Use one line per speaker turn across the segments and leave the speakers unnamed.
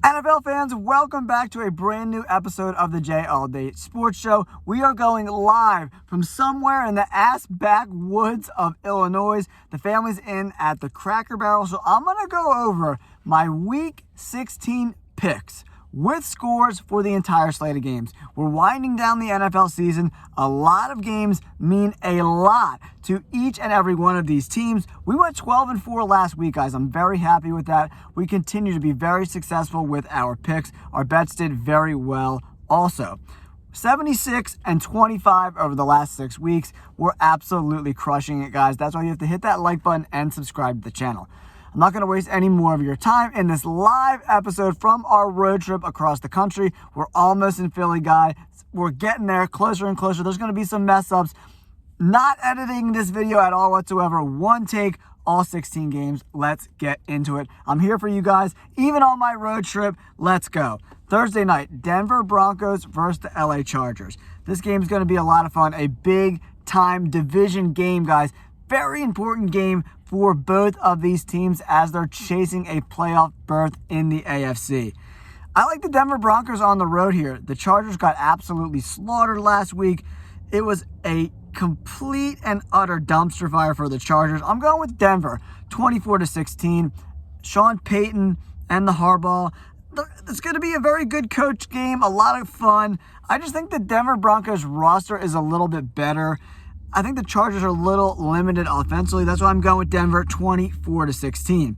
NFL fans, welcome back to a brand new episode of the J All Day Sports Show. We are going live from somewhere in the ass backwoods of Illinois. The family's in at the Cracker Barrel, so I'm going to go over my Week 16 picks with scores for the entire slate of games. We're winding down the NFL season. A lot of games mean a lot to each and every one of these teams. We went 12-4 last week, guys. I'm very happy with that. We continue to be very successful with our picks. Our bets did very well also. 76-25 over the last 6 weeks. We're absolutely crushing it, guys. That's why you have to hit that like button and subscribe to the channel. I'm not going to waste any more of your time in this live episode from our road trip across the country. We're almost in Philly, guys. We're getting there, closer and closer. There's going to be some mess ups. Not editing this video at all whatsoever. One take, all 16 games. Let's get into it. I'm here for you guys, even on my road trip. Let's go. Thursday night, Denver Broncos versus the LA Chargers. This game is going to be a lot of fun. A big time division game, guys. Very important game for both of these teams as they're chasing a playoff berth in the AFC. I like the Denver Broncos on the road here. The Chargers got absolutely slaughtered last week. It was a complete and utter dumpster fire for the Chargers. I'm going with Denver, 24-16. Sean Payton and the Harbaugh. It's going to be a very good coach game, a lot of fun. I just think the Denver Broncos roster is a little bit better. I think the Chargers are a little limited offensively. That's why I'm going with Denver, 24-16.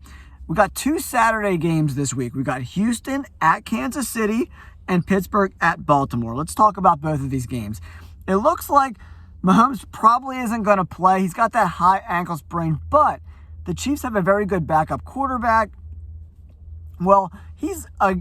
We got 2 Saturday games this week. We got Houston at Kansas City and Pittsburgh at Baltimore. Let's talk about both of these games. It looks like Mahomes probably isn't going to play. He's got that high ankle sprain, but the Chiefs have a very good backup quarterback. Well, he's a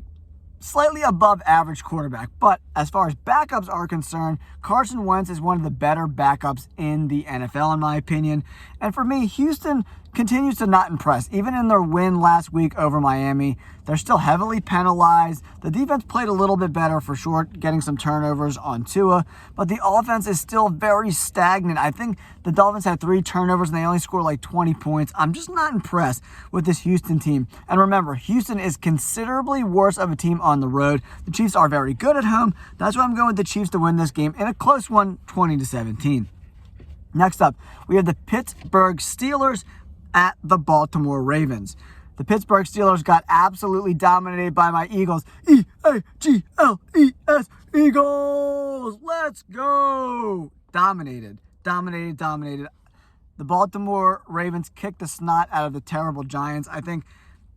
slightly above average quarterback, but as far as backups are concerned, Carson Wentz is one of the better backups in the NFL, in my opinion. And for me, Houston continues to not impress. Even in their win last week over Miami, they're still heavily penalized. The defense played a little bit better for sure, getting some turnovers on Tua, but the offense is still very stagnant. I think the Dolphins had 3 turnovers and they only scored like 20 points. I'm just not impressed with this Houston team. And remember, Houston is considerably worse of a team on the road. The Chiefs are very good at home. That's why I'm going with the Chiefs to win this game in a close one, 20-17. Next up, we have the Pittsburgh Steelers at the Baltimore Ravens. The Pittsburgh Steelers got absolutely dominated by my Eagles. E-A-G-L-E-S, Eagles! Let's go! Dominated. The Baltimore Ravens kicked the snot out of the terrible Giants. I think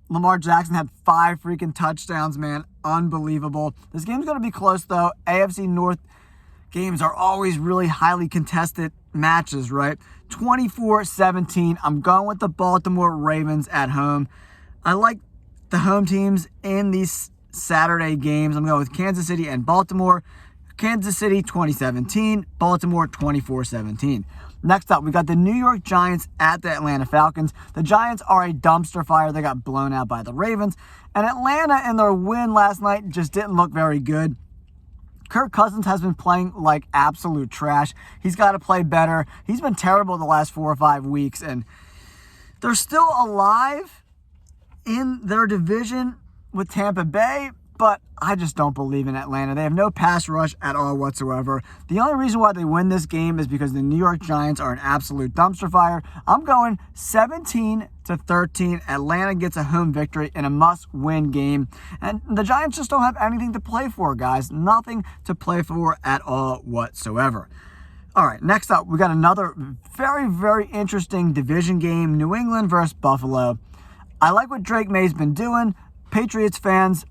Lamar Jackson had 5 freaking touchdowns, man. Unbelievable. This game's going to be close, though. AFC North games are always really highly contested matches, right? 24-17. I'm going with the Baltimore Ravens at home. I like the home teams in these Saturday games. I'm going with Kansas City and Baltimore. Kansas City 2017, Baltimore 24-17. Next up, we got the New York Giants at the Atlanta Falcons. The Giants are a dumpster fire. They got blown out by the Ravens. And Atlanta, in their win last night, just didn't look very good. Kirk Cousins has been playing like absolute trash. He's got to play better. He's been terrible the last 4 or 5 weeks, and they're still alive in their division with Tampa Bay, but I just don't believe in Atlanta. They have no pass rush at all whatsoever. The only reason why they win this game is because the New York Giants are an absolute dumpster fire. I'm going 17-13. Atlanta gets a home victory in a must-win game. And the Giants just don't have anything to play for, guys. Nothing to play for at all whatsoever. All right, next up, we got another very, very interesting division game. New England versus Buffalo. I like what Drake May's been doing. Patriots fans,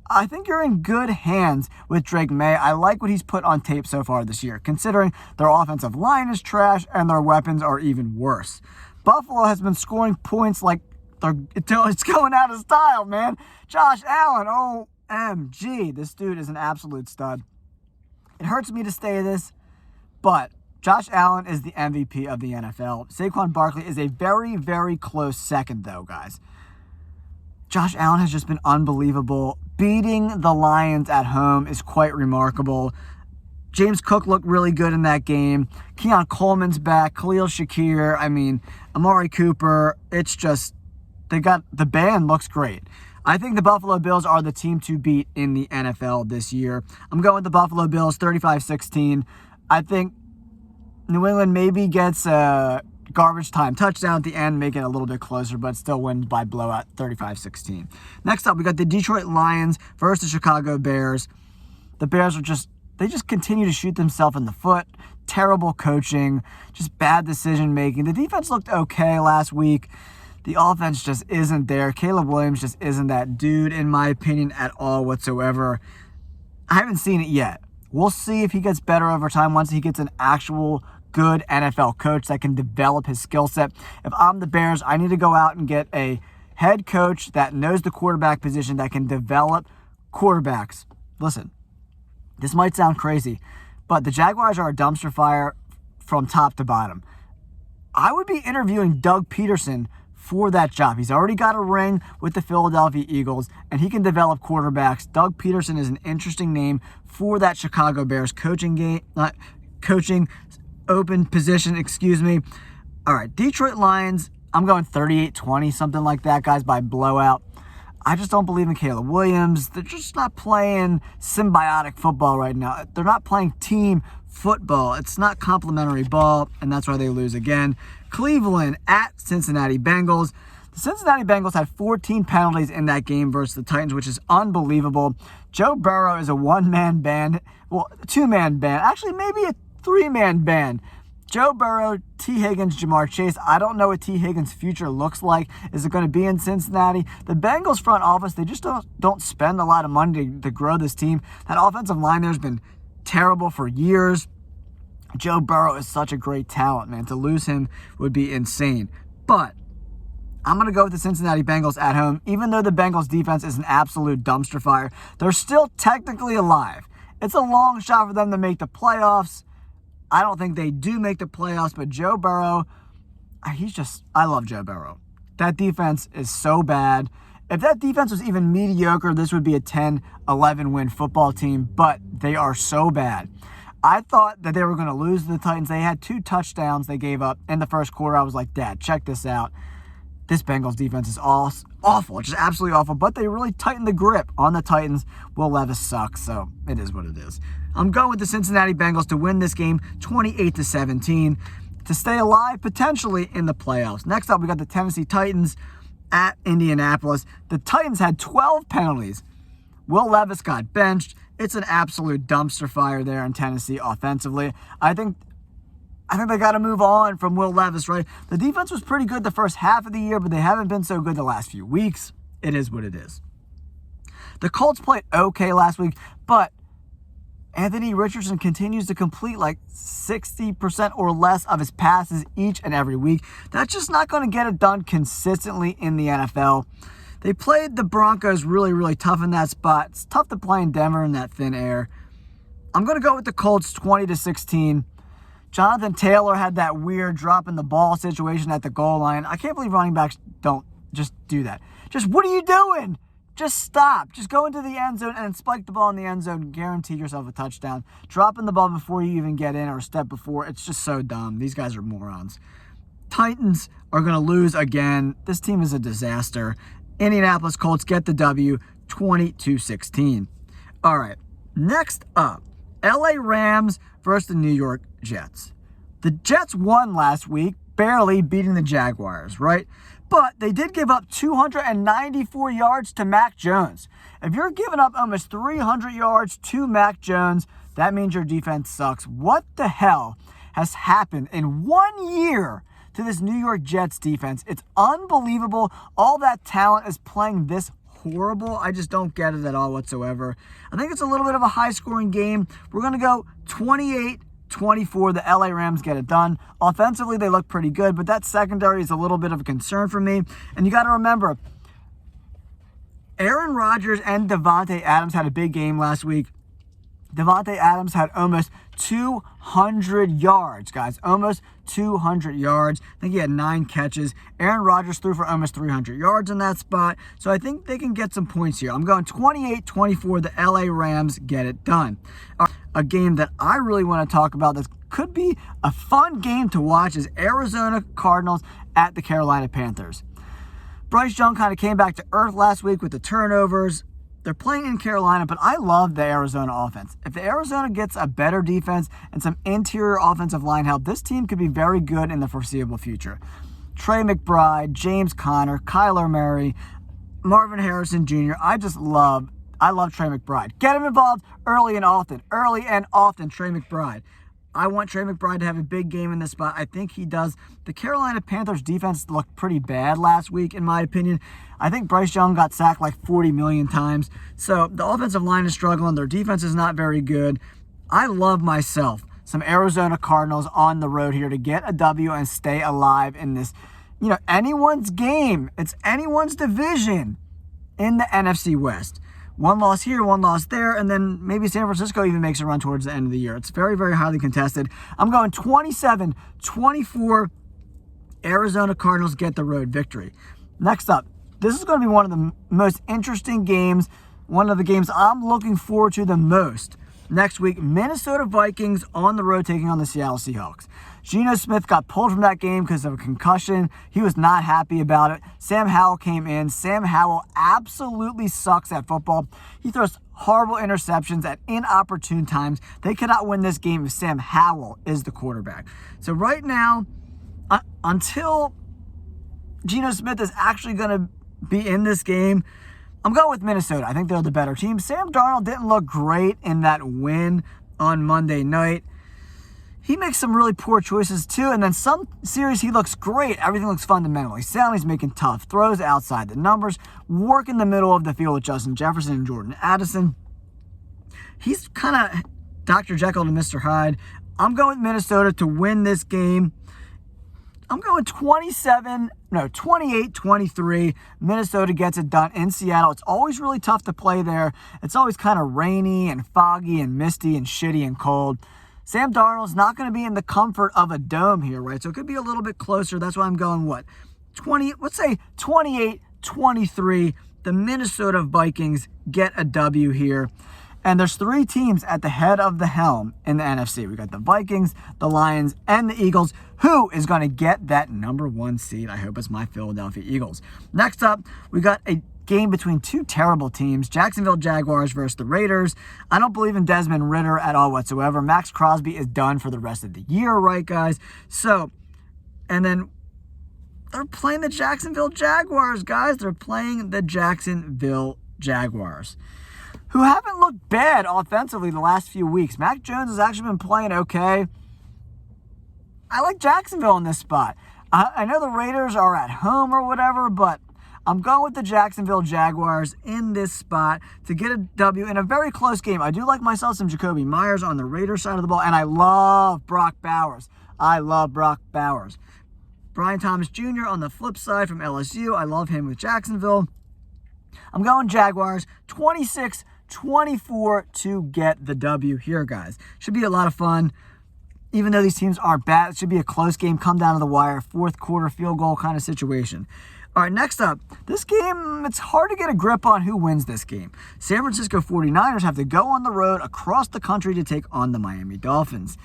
I think you're in good hands with Drake May. I like what he's put on tape so far this year, considering their offensive line is trash and their weapons are even worse. Buffalo has been scoring points like it's going out of style, man. Josh Allen, OMG. This dude is an absolute stud. It hurts me to say this, but Josh Allen is the MVP of the NFL. Saquon Barkley is a very, very close second, though, guys. Josh Allen has just been unbelievable. Beating the Lions at home is quite remarkable. James Cook looked really good in that game. Keon Coleman's back. Khalil Shakir. Amari Cooper. It's just, the band looks great. I think the Buffalo Bills are the team to beat in the NFL this year. I'm going with the Buffalo Bills 35-16. I think New England maybe gets a garbage time touchdown at the end, make it a little bit closer, but still wins by blowout 35-16. Next up, we got the Detroit Lions versus the Chicago Bears. The Bears they just continue to shoot themselves in the foot. Terrible coaching, just bad decision making. The defense looked okay last week. The offense just isn't there. Caleb Williams just isn't that dude, in my opinion, at all whatsoever. I haven't seen it yet. We'll see if he gets better over time once he gets an actual good NFL coach that can develop his skill set. If I'm the Bears, I need to go out and get a head coach that knows the quarterback position, that can develop quarterbacks. Listen, this might sound crazy, but the Jaguars are a dumpster fire from top to bottom. I would be interviewing Doug Peterson for that job. He's already got a ring with the Philadelphia Eagles, and he can develop quarterbacks. Doug Peterson is an interesting name for that Chicago Bears coaching open position, All right, Detroit Lions, I'm going 38-20, something like that, guys, by blowout. I just don't believe in Caleb Williams. They're just not playing symbiotic football right now. They're not playing team football. It's not complimentary ball, and that's why they lose again. Cleveland at Cincinnati Bengals. The Cincinnati Bengals had 14 penalties in that game versus the Titans, which is unbelievable. Joe Burrow is a one-man band. Well, a two-man band. Actually, maybe a three-man band. Joe Burrow, T. Higgins, Jamar Chase. I don't know what T. Higgins' future looks like. Is it going to be in Cincinnati? The Bengals front office, they just don't spend a lot of money to grow this team. That offensive line there has been terrible for years. Joe Burrow is such a great talent, man. To lose him would be insane. But I'm going to go with the Cincinnati Bengals at home. Even though the Bengals defense is an absolute dumpster fire, they're still technically alive. It's a long shot for them to make the playoffs. I don't think they do make the playoffs, but Joe Burrow, I love Joe Burrow. That defense is so bad. If that defense was even mediocre, this would be a 10-11 win football team, but they are so bad. I thought that they were going to lose to the Titans. They had 2 touchdowns they gave up in the first quarter. I was like, Dad, check this out. This Bengals defense is awful, just absolutely awful, but they really tightened the grip on the Titans. Will Levis sucks, so it is what it is. I'm going with the Cincinnati Bengals to win this game 28-17 to stay alive potentially in the playoffs. Next up, we got the Tennessee Titans at Indianapolis. The Titans had 12 penalties. Will Levis got benched. It's an absolute dumpster fire there in Tennessee offensively. I think they got to move on from Will Levis, right? The defense was pretty good the first half of the year, but they haven't been so good the last few weeks. It is what it is. The Colts played okay last week, but Anthony Richardson continues to complete like 60% or less of his passes each and every week. That's just not going to get it done consistently in the NFL. They played the Broncos really, really tough in that spot. It's tough to play in Denver in that thin air. I'm going to go with the Colts 20-16. Jonathan Taylor had that weird drop in the ball situation at the goal line. I can't believe running backs don't just do that. Just, what are you doing? Just stop. Just go into the end zone and spike the ball in the end zone. Guarantee yourself a touchdown. Dropping the ball before you even get in or a step before. It's just so dumb. These guys are morons. Titans are going to lose again. This team is a disaster. Indianapolis Colts get the W 20-16. All right. Next up, LA Rams versus the New York Jets. The Jets won last week, barely beating the Jaguars, right? But they did give up 294 yards to Mac Jones. If you're giving up almost 300 yards to Mac Jones, that means your defense sucks. What the hell has happened in 1 year to this New York Jets defense? It's unbelievable. All that talent is playing this horrible. I just don't get it at all whatsoever. I think it's a little bit of a high-scoring game. We're going to go 28-24. The LA Rams get it done. Offensively, they look pretty good, but that secondary is a little bit of a concern for me. And you got to remember, Aaron Rodgers and Davante Adams had a big game last week. Davante Adams had almost 200 yards, guys. Almost 200 yards. I think he had 9 catches. Aaron Rodgers threw for almost 300 yards in that spot. So I think they can get some points here. I'm going 28-24. The LA Rams get it done. A game that I really want to talk about that could be a fun game to watch is Arizona Cardinals at the Carolina Panthers. Bryce Young kind of came back to earth last week with the turnovers. They're playing in Carolina, but I love the Arizona offense. If the Arizona gets a better defense and some interior offensive line help, this team could be very good in the foreseeable future. Trey McBride, James Conner, Kyler Murray, Marvin Harrison Jr. I love Trey McBride. Get him involved early and often. Trey McBride. I want Trey McBride to have a big game in this spot. I think he does. The Carolina Panthers defense looked pretty bad last week, in my opinion. I think Bryce Young got sacked like 40 million times. So the offensive line is struggling. Their defense is not very good. I love myself some Arizona Cardinals on the road here to get a W and stay alive in this, anyone's game. It's anyone's division in the NFC West. One loss here, one loss there, and then maybe San Francisco even makes a run towards the end of the year. It's very, very highly contested. I'm going 27-24. Arizona Cardinals get the road victory. Next up, this is going to be one of the most interesting games, one of the games I'm looking forward to the most. Next week, Minnesota Vikings on the road taking on the Seattle Seahawks. Geno Smith got pulled from that game because of a concussion. He was not happy about it. Sam Howell came in. Sam Howell absolutely sucks at football. He throws horrible interceptions at inopportune times. They cannot win this game if Sam Howell is the quarterback. So right now, until Geno Smith is actually going to be in this game, I'm going with Minnesota. I think they're the better team. Sam Darnold didn't look great in that win on Monday night. He makes some really poor choices too, and then some series he looks great. Everything looks fundamental. He's making tough throws outside the numbers, work in the middle of the field with Justin Jefferson and Jordan Addison. He's kind of Dr. Jekyll to Mr. Hyde. I'm going with Minnesota to win this game. I'm going 28-23. Minnesota gets it done in Seattle. It's always really tough to play there. It's always kind of rainy and foggy and misty and shitty and cold. Sam Darnold's not going to be in the comfort of a dome here, right? So it could be a little bit closer. That's why I'm going, 28-23. The Minnesota Vikings get a W here. And there's three teams at the head of the helm in the NFC. We got the Vikings, the Lions, and the Eagles. Who is going to get that number one seed? I hope it's my Philadelphia Eagles. Next up, we got a game between two terrible teams, Jacksonville Jaguars versus the Raiders. I don't believe in Desmond Ridder at all whatsoever. Max Crosby is done for the rest of the year, right, guys? So, and then they're playing the Jacksonville Jaguars, guys. They're playing the Jacksonville Jaguars, who haven't looked bad offensively the last few weeks. Mac Jones has actually been playing okay. I like Jacksonville in this spot. I know the Raiders are at home or whatever, but I'm going with the Jacksonville Jaguars in this spot to get a W in a very close game. I do like myself some Jacoby Myers on the Raiders side of the ball, and I love Brock Bowers. Brian Thomas Jr. on the flip side from LSU. I love him with Jacksonville. I'm going Jaguars 26-24 to get the W here, guys. Should be a lot of fun. Even though these teams aren't bad, it should be a close game, come down to the wire, fourth quarter field goal kind of situation. All right, next up, this game, it's hard to get a grip on who wins this game. San Francisco 49ers have to go on the road across the country to take on the Miami Dolphins.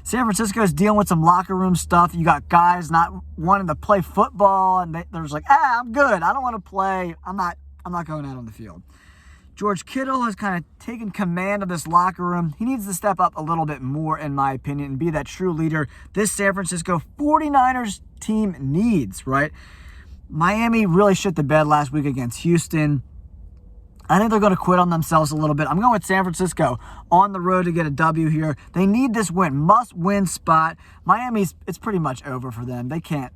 San Francisco is dealing with some locker room stuff. You got guys not wanting to play football, and they're just like, I'm good. I don't want to play. I'm not going out on the field. George Kittle has kind of taken command of this locker room. He needs to step up a little bit more, in my opinion, and be that true leader this San Francisco 49ers team needs, right? Miami really shit the bed last week against Houston. I think they're going to quit on themselves a little bit. I'm going with San Francisco on the road to get a W here. They need this win. Must-win spot. Miami's, it's pretty much over for them. They can't.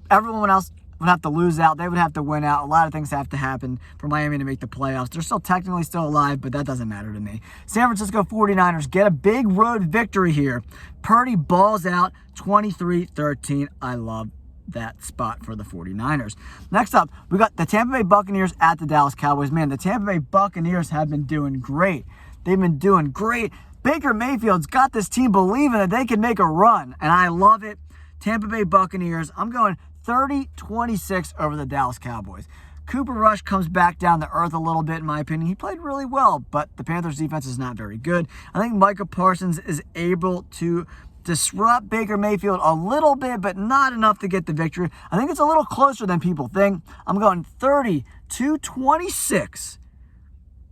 Everyone else would have to lose out. They would have to win out. A lot of things have to happen for Miami to make the playoffs. They're still technically alive, but that doesn't matter to me. San Francisco 49ers get a big road victory here. Purdy balls out 23-13. I love that spot for the 49ers. Next up, we got the Tampa Bay Buccaneers at the Dallas Cowboys. Man, the Tampa Bay Buccaneers have been doing great. They've been doing great. Baker Mayfield's got this team believing that they can make a run, and I love it. Tampa Bay Buccaneers, I'm going 30-26 over the Dallas Cowboys. Cooper Rush comes back down to earth a little bit, in my opinion. He played really well, but the Panthers' defense is not very good. I think Micah Parsons is able to disrupt Baker Mayfield a little bit, but not enough to get the victory. I think it's a little closer than people think. I'm going 30-26.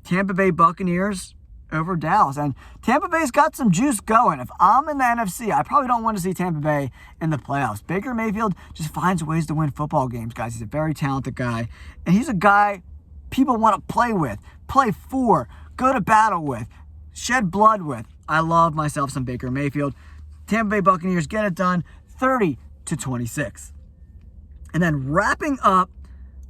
Tampa Bay Buccaneers over Dallas. And Tampa Bay's got some juice going. If I'm in the NFC, I probably don't want to see Tampa Bay in the playoffs. Baker Mayfield just finds ways to win football games, guys. He's a very talented guy. And he's a guy people want to play with, play for, go to battle with, shed blood with. I love myself some Baker Mayfield. Tampa Bay Buccaneers get it done 30-26. And then wrapping up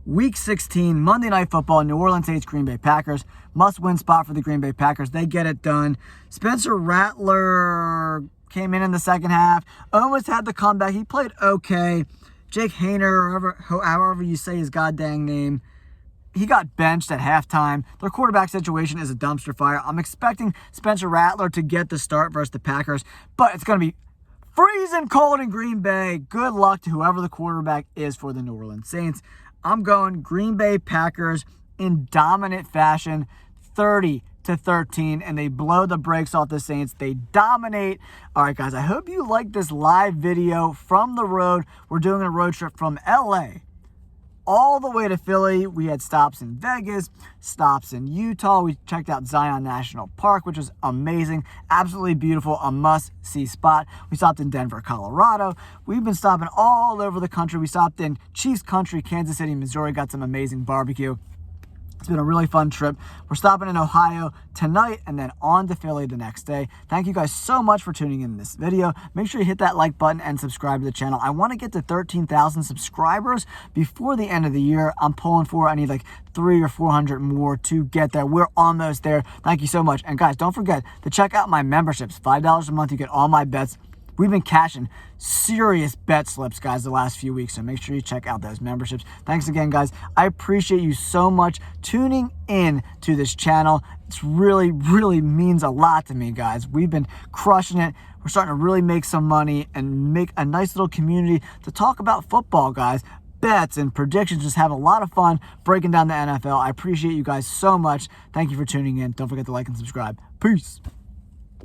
Week 16, Monday Night Football, New Orleans Saints, Green Bay Packers. Must-win spot for the Green Bay Packers. They get it done. Spencer Rattler came in the second half. Almost had the comeback. He played okay. Jake Haener, however you say his goddamn name, he got benched at halftime. Their quarterback situation is a dumpster fire. I'm expecting Spencer Rattler to get the start versus the Packers, but it's going to be freezing cold in Green Bay. Good luck to whoever the quarterback is for the New Orleans Saints. I'm going Green Bay Packers in dominant fashion, 30-13, and they blow the brakes off the Saints. They dominate. All right, guys, I hope you like this live video from the road. We're doing a road trip from LA all the way to Philly. We had stops in Vegas, stops in Utah. We checked out Zion National Park, which was amazing, absolutely beautiful, a must-see spot. We stopped in Denver, Colorado. We've been stopping all over the country. We stopped in Chiefs Country, Kansas City, Missouri, got some amazing barbecue. It's been a really fun trip. We're stopping in Ohio tonight and then on to Philly the next day. Thank you guys so much for tuning in this video. Make sure you hit that like button and subscribe to the channel. I want to get to 13,000 subscribers before the end of the year. I'm pulling for, I need like 300 or 400 more to get there. We're almost there. Thank you so much. And guys, don't forget to check out my memberships. $5 a month, you get all my bets. We've been cashing serious bet slips, guys, the last few weeks, so make sure you check out those memberships. Thanks again, guys. I appreciate you so much tuning in to this channel. It's really, really means a lot to me, guys. We've been crushing it. We're starting to really make some money and make a nice little community to talk about football, guys. Bets and predictions, just have a lot of fun breaking down the NFL. I appreciate you guys so much. Thank you for tuning in. Don't forget to like and subscribe. Peace.